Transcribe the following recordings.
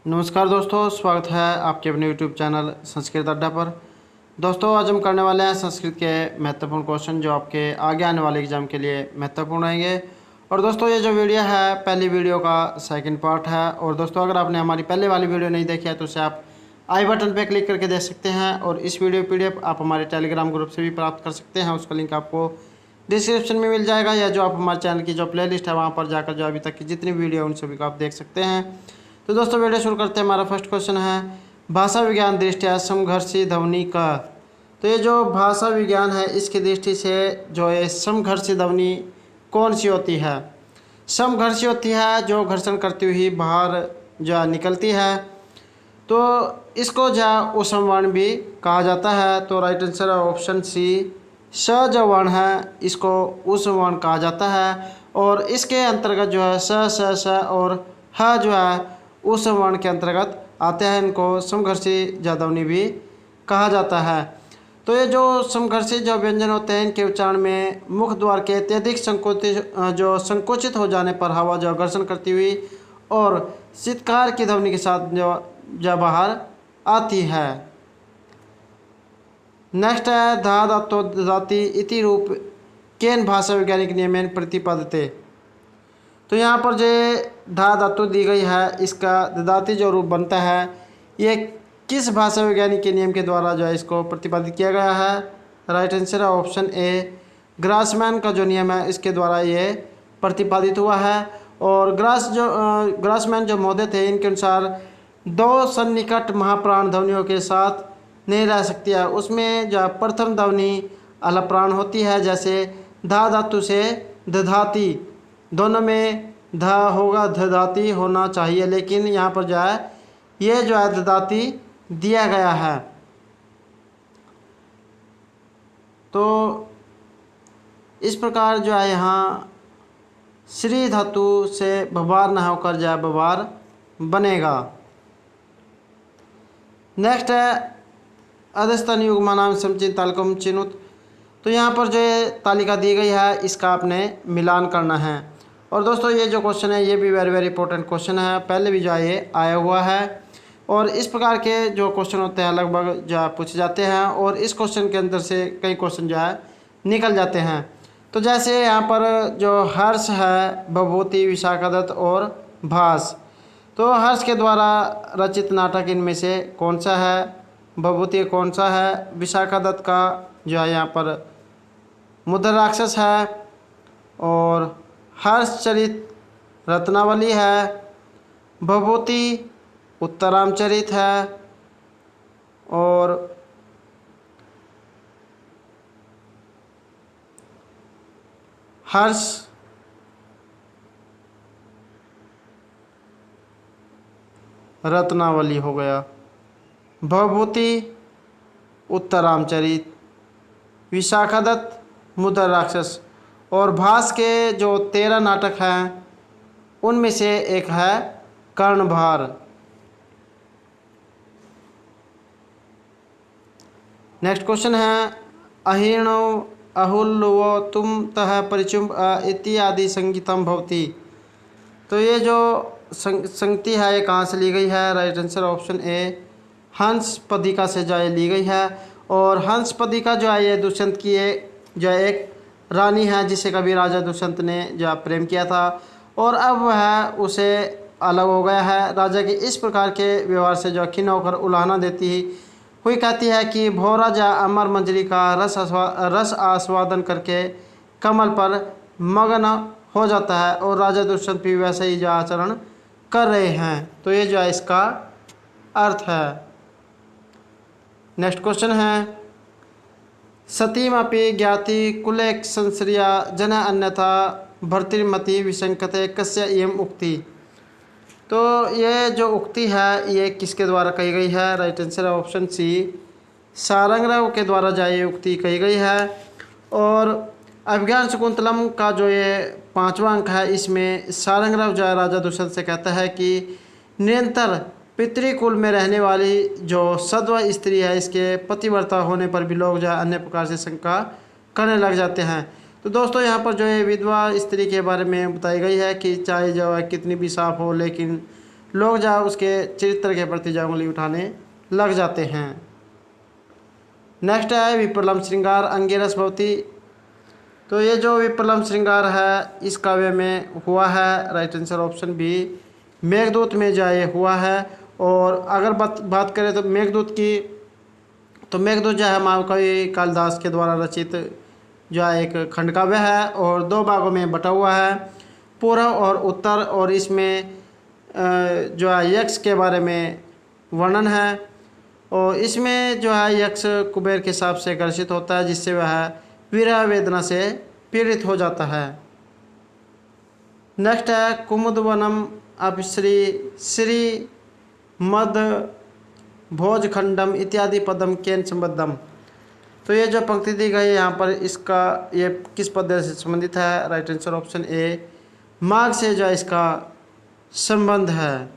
नमस्कार दोस्तों, स्वागत है आपके अपने YouTube चैनल संस्कृत अड्डा पर। दोस्तों, आज हम करने वाले हैं संस्कृत के महत्वपूर्ण क्वेश्चन जो आपके आगे आने वाले एग्जाम के लिए महत्वपूर्ण रहेंगे। और दोस्तों, ये जो वीडियो है पहली वीडियो का सेकंड पार्ट है। और दोस्तों, अगर आपने हमारी पहले वाली वीडियो नहीं देखी है तो उसे आप आई बटन पर क्लिक करके देख सकते हैं। और इस वीडियो PDF आप हमारे टेलीग्राम ग्रुप से भी प्राप्त कर सकते हैं। उसका लिंक आपको डिस्क्रिप्शन में मिल जाएगा, या जो आप हमारे चैनल की जो प्लेलिस्ट है वहाँ पर जाकर जो अभी तक की जितनी वीडियो उन सभी को आप देख सकते हैं। तो दोस्तों, वीडियो शुरू करते हैं। हमारा फर्स्ट क्वेश्चन है, भाषा विज्ञान दृष्टया समघर्षी ध्वनि का। तो ये जो भाषा विज्ञान है इसकी दृष्टि से जो ये समघर्षी ध्वनि कौन सी होती है? समघर्षी होती है जो घर्षण करती हुई बाहर जो निकलती है। तो इसको जो उसम वर्ण भी कहा जाता है। तो राइट आंसर है ऑप्शन सी, स जो वर्ण है इसको उसम वर्ण कहा जाता है। और इसके अंतर्गत जो है स और ह जो है उस वर्ण के अंतर्गत आते हैं। इनको समघर्षी ध्वनि भी कहा जाता है। तो ये जो समघर्षी जो व्यंजन होते हैं इनके उच्चारण में मुख द्वार के अत्यधिक संकुचित हो जाने पर हवा जो घर्षण करती हुई और शीतकार की ध्वनि के साथ जो बाहर आती है। नेक्स्ट है, धा धातो ददाति इति रूप केन भाषा वैज्ञानिक नियमेन प्रतिपादते। तो यहाँ पर जो धा धातु दी गई है इसका ददाती जो रूप बनता है ये किस भाषा वैज्ञानिक के नियम के द्वारा जो है इसको प्रतिपादित किया गया है? राइट आंसर है ऑप्शन ए, ग्रासमैन का जो नियम है इसके द्वारा ये प्रतिपादित हुआ है। और ग्रासमैन जो महोदय थे इनके अनुसार दो सन्निकट महाप्राण ध्वनियों के साथ नहीं रह सकती है। उसमें जो प्रथम ध्वनि अलप्राण होती है, जैसे धा धातु से दधाती, दोनों में ध होगा, दधाती होना चाहिए, लेकिन यहाँ पर जो है ये जो है दधाती दिया गया है। तो इस प्रकार जो है यहाँ श्री धातु से भवार न होकर जो है बवार बनेगा। नेक्स्ट है, अधस्तन युग्मा नाम समचित तालकम चिनुत। तो यहाँ पर जो तालिका दी गई है इसका आपने मिलान करना है। और दोस्तों, ये जो क्वेश्चन है ये भी वेरी इंपॉर्टेंट क्वेश्चन है, पहले भी जो है ये आया हुआ है। और इस प्रकार के जो क्वेश्चन होते हैं लगभग जो है पूछे जाते हैं। और इस क्वेश्चन के अंदर से कई क्वेश्चन जो है निकल जाते हैं। तो जैसे यहाँ पर जो हर्ष है, भभूति, विशाखादत्त और भास। तो हर्ष के द्वारा रचित नाटक इनमें से कौन सा है? भभूति कौन सा है? विशाखादत्त का जो है यहाँ पर मुद्र राक्षस है। और हर्षचरित रत्नावली है। भभूति उत्तरामचरित है। और हर्ष रत्नावली हो गया, भभूति उत्तरामचरित, विशाखादत्त मुद्र राक्षस। और भास के जो 13 नाटक हैं उनमें से एक है कर्णभार। नेक्स्ट क्वेश्चन है, अहीर्णो अहुल्लुवो तुम तह परिचुंब इत्यादि संगीतम भवति। तो ये जो संगति है ये कहाँ से ली गई है? राइट आंसर ऑप्शन ए, हंस पदिका से जो है ली गई है। और हंस पदिका जो है ये दुष्यंत की जो है एक रानी है जिसे कभी राजा दुष्यंत ने जो प्रेम किया था। और अब वह उसे अलग हो गया है। राजा के इस प्रकार के व्यवहार से जो खिन्न होकर उलाहना देती हुई कहती है कि भो राजा अमर मंजरी का रस आस्वादन करके कमल पर मगन हो जाता है। और राजा दुष्यंत भी वैसे ही जो आचरण कर रहे हैं। तो ये जो है इसका अर्थ है। नेक्स्ट क्वेश्चन है, सतीमपि ज्ञाति कुले संश्रिया जन अन्यथा भर्तृमति विसंकते कस्य इयम उक्ति। तो ये जो उक्ति है ये किसके द्वारा कही गई है? राइट आंसर है ऑप्शन सी, सारंगराव के द्वारा जो ये उक्ति कही गई है। और अभिज्ञान शकुंतलम का जो ये 5वां अंक है इसमें सारंगराव जो है राजा दुष्यंत से कहता है कि निरंतर पितृकुल में रहने वाली जो सद्व स्त्री है इसके पतिव्रता होने पर भी लोग जो है अन्य प्रकार से शंका करने लग जाते हैं। तो दोस्तों यहाँ पर जो है विधवा स्त्री के बारे में बताई गई है कि चाहे जो है कितनी भी साफ हो लेकिन लोग जो है उसके चरित्र के प्रति जो उंगली उठाने लग जाते हैं। नेक्स्ट है विप्रलंब श्रृंगार अंगिरस भवती। तो ये जो विप्रलंब श्रृंगार है इस काव्य में हुआ है, right answer option B Meghdoot में जो ये हुआ है। और अगर बात करें तो मेघदूत की, तो मेघदूत जो है महाकवि कालिदास के द्वारा रचित जो है एक खंड काव्य है और 2 भागों में बटा हुआ है, पूर्व और उत्तर। और इसमें जो है यक्ष के बारे में वर्णन है और इसमें जो है यक्ष कुबेर के हिसाब से घर्षित होता है जिससे वह विरह वेदना से पीड़ित हो जाता है। नेक्स्ट है कुमुदवनम अपश्री श्री मद भोजखंडम इत्यादि पदम केन संबद्धम। तो ये जो पंक्ति दी गई है यहाँ पर इसका ये किस पद से संबंधित है, राइट आंसर ऑप्शन ए माघ से जो इसका संबंध है।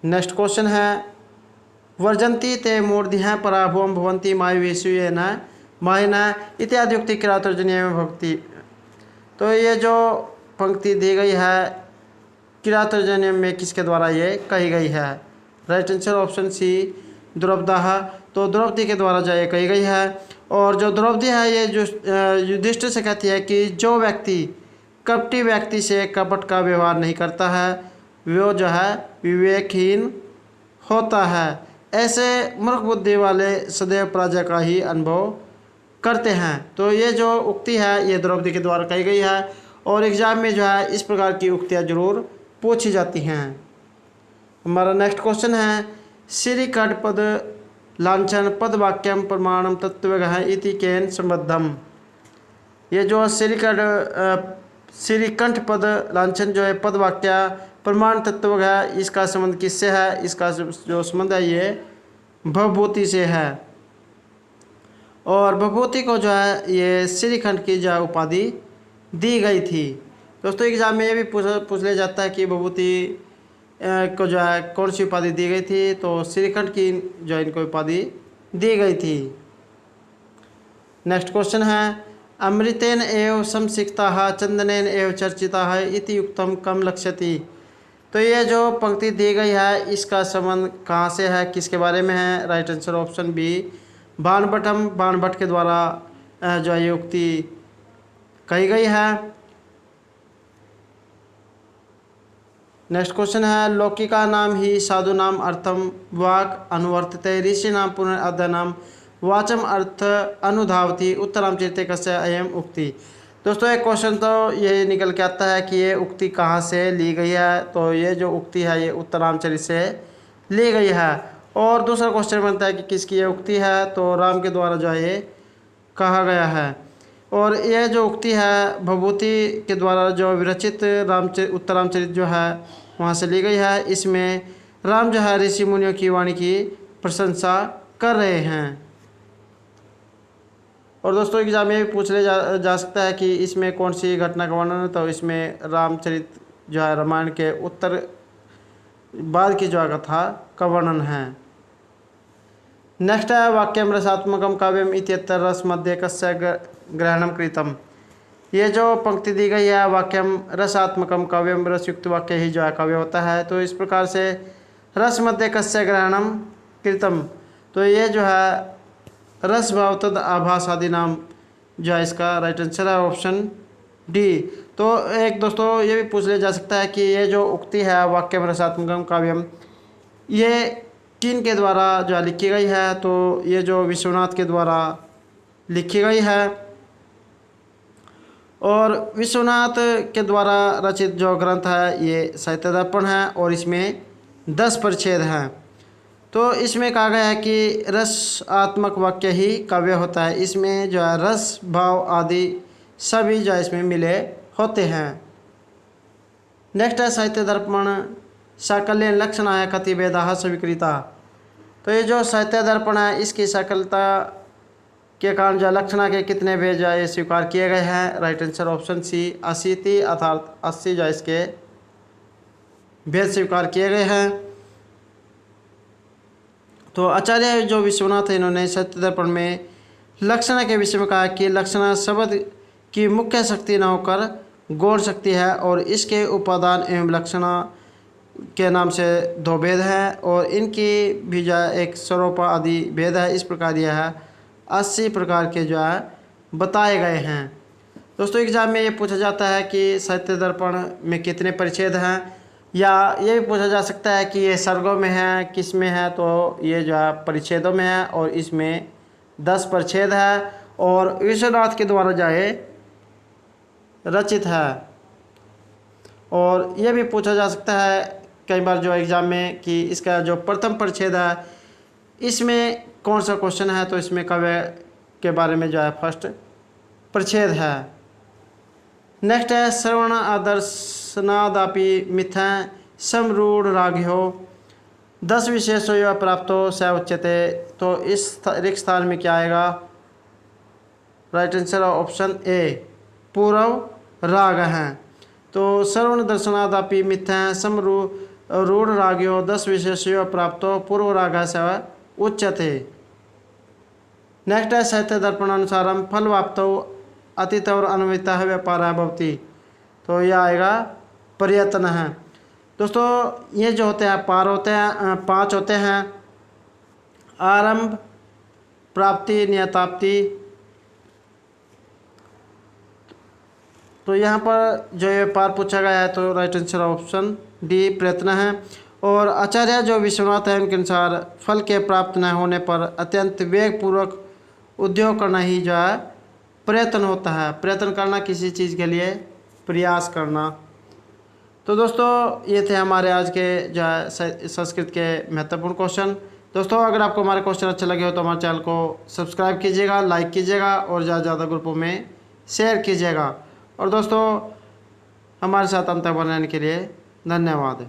नेक्स्ट क्वेश्चन है वर्जंती ते मूर्धिः पराभवम भवंती मायुवेशुयेन माहिन इत्यादि उक्ति किरातर्जनीय में भक्ति। तो ये जो पंक्ति दी गई है किरातर्जनीय में किसके द्वारा ये कही गई है, right answer option C Draupada. तो द्रौपदी के द्वारा जो ये कही गई है। और जो द्रौपदी है ये जो युधिष्ठिर से कहती है कि जो व्यक्ति कपटी व्यक्ति से कपट का व्यवहार नहीं करता है वो जो है विवेकहीन होता है। ऐसे मूर्ख बुद्धि वाले सदैव पराजय का ही अनुभव करते हैं। तो ये जो उक्ति है ये द्रौपदी के द्वारा कही गई है और एग्जाम में जो है इस प्रकार की उक्तियाँ जरूर पूछी जाती हैं। हमारा नेक्स्ट क्वेश्चन है श्रीकंठ पद लांछन पद वाक्यम प्रमाणम तत्वगः इति केन संबद्धम। ये जो श्रीकंठ पद लांछन जो है पद वाक्य प्रमाण तत्व है इसका संबंध किससे है, इसका जो संबंध है ये भवभूति से है। और भवभूति को जो है ये श्रीखंड की जो उपाधि दी गई थी। दोस्तों एग्जाम में ये भी पूछ लिया जाता है कि भवभूति को जो है कौन सी उपाधि दी गई थी, तो श्रीखंड की जो इनको उपाधि दी गई थी। नेक्स्ट क्वेश्चन है अमृतेन एव संसिक्ताः चंदनेन एव चर्चिताः इति युक्तम कम लक्ष्यति। तो ये जो पंक्ति दी गई है इसका संबंध कहाँ से है, किसके बारे में है, right answer option B Banabhatta के द्वारा जो ये उक्ति कही गई है। नेक्स्ट क्वेश्चन है लौकिका नाम ही साधु नाम अर्थम वाक अनुवर्तते ऋषि नाम पुनर्अध्ययनम वाचम अर्थ अनुधावती उत्तराम चरिते कस्य अयम उक्ति। दोस्तों एक क्वेश्चन तो ये निकल के आता है कि ये उक्ति कहाँ से ली गई है, तो ये जो उक्ति है ये उत्तरामचरित से ली गई है। और दूसरा क्वेश्चन बनता है कि किसकी ये उक्ति है, तो राम के द्वारा जो है ये कहा गया है। और ये जो उक्ति है भवभूति के द्वारा जो विरचित उत्तरामचरित जो है वहाँ से ली गई है। इसमें राम जो है ऋषि मुनियों की वाणी की प्रशंसा कर रहे हैं। और दोस्तों एग्जाम में भी पूछ लिया जा सकता है कि इसमें कौन सी घटना का वर्णन है, तो इसमें रामचरित जो है रामायण के उत्तर बाद की जो कथा का वर्णन है। नेक्स्ट है वाक्यम रसात्मकम काव्यम इत्यत्र रस मध्य कस्य ग्रहणम कृतम। ये जो पंक्ति दी गई है वाक्यम रसात्मकम काव्यम रसयुक्त वाक्य ही जो है काव्य होता है। तो इस प्रकार से रस मध्य कस्य ग्रहणम कृतम, तो ये जो है रस भाव तद आभास आदि नाम जो है इसका राइट आंसर है ऑप्शन डी। तो एक दोस्तों ये भी पूछ लिया जा सकता है कि ये जो उक्ति है वाक्यम रसात्मकम काव्यम ये किन के द्वारा जो है लिखी गई है, तो ये जो विश्वनाथ के द्वारा लिखी गई है। और विश्वनाथ के द्वारा रचित जो ग्रंथ है ये साहित्य दर्पण है और इसमें 10 परिच्छेद हैं। तो इसमें कहा गया है कि रसात्मक वाक्य ही काव्य होता है, इसमें जो है रस भाव आदि सभी जो है इसमें मिले होते हैं। नेक्स्ट है साहित्य दर्पण साकल्य लक्षणाय कति भेदाः स्वीकृता। तो ये जो साहित्य दर्पण है इसकी सकलता के कारण जो लक्षणा के कितने भेद जो है स्वीकार किए गए हैं, राइट आंसर ऑप्शन सी 80 अर्थात 80 जो इसके भेद स्वीकार किए गए हैं। तो आचार्य जो विश्वनाथ है इन्होंने साहित्य दर्पण में लक्षणा के विषय में कहा कि लक्षणा शब्द की मुख्य शक्ति न होकर गौण शक्ति है और इसके उपादान एवं लक्षणा के नाम से 2 वेद हैं और इनकी भी जो है एक स्वरूप आदि भेद है। इस प्रकार यह है 80 प्रकार के जो है बताए गए हैं। दोस्तों एग्जाम में ये पूछा जाता है कि साहित्य दर्पण में कितने परिच्छेद हैं, या ये भी पूछा जा सकता है कि ये सर्गों में है किस में है, तो ये जो है परिच्छेदों में है और इसमें 10 परिच्छेद है और विश्वनाथ के द्वारा जो है रचित है। और ये भी पूछा जा सकता है कई बार जो एग्ज़ाम में कि इसका जो प्रथम परिच्छेद है इसमें कौन सा क्वेश्चन है, तो इसमें काव्य के बारे में जो है फर्स्ट परिच्छेद है। नेक्स्ट है श्रवण आदर्शनादापि मिथ्यां समरूढ़ राघ्यो 10 विशेषो या प्राप्तो स उच्यते। तो इस रिक्त स्थान में क्या आएगा? राइट आंसर ऑप्शन ए पूर्व राग हैं। तो श्रवण दर्शनादापि मिथ्यां समरूढ़ राघ्यो 10 विशेषो प्राप्तो पूर्व राग स उच्यते। नेक्स्ट है साहित्य दर्पणानुसारम फलवाप्तौ अतीत और अन्विता व्यापार भवती। तो यह आएगा प्रयत्न है। दोस्तों ये जो होते हैं पार होते हैं 5 होते हैं, आरंभ, प्राप्ति, नियताप्ति। तो यहाँ पर जो ये पार पूछा गया है तो राइट आंसर ऑप्शन डी प्रयत्न है। और आचार्य जो विश्वनाथ है उनके अनुसार फल के प्राप्त न होने पर अत्यंत वेगपूर्वक उद्योग करना ही जो है प्रयत्न होता है। प्रयत्न करना किसी चीज़ के लिए प्रयास करना। तो दोस्तों ये थे हमारे आज के जो है संस्कृत के महत्वपूर्ण क्वेश्चन। दोस्तों अगर आपको हमारे क्वेश्चन अच्छे लगे हो तो हमारे चैनल को सब्सक्राइब कीजिएगा, लाइक कीजिएगा और ज़्यादा से ज़्यादा ग्रुपों में शेयर कीजिएगा। और दोस्तों हमारे साथ अंत बनाने के लिए धन्यवाद।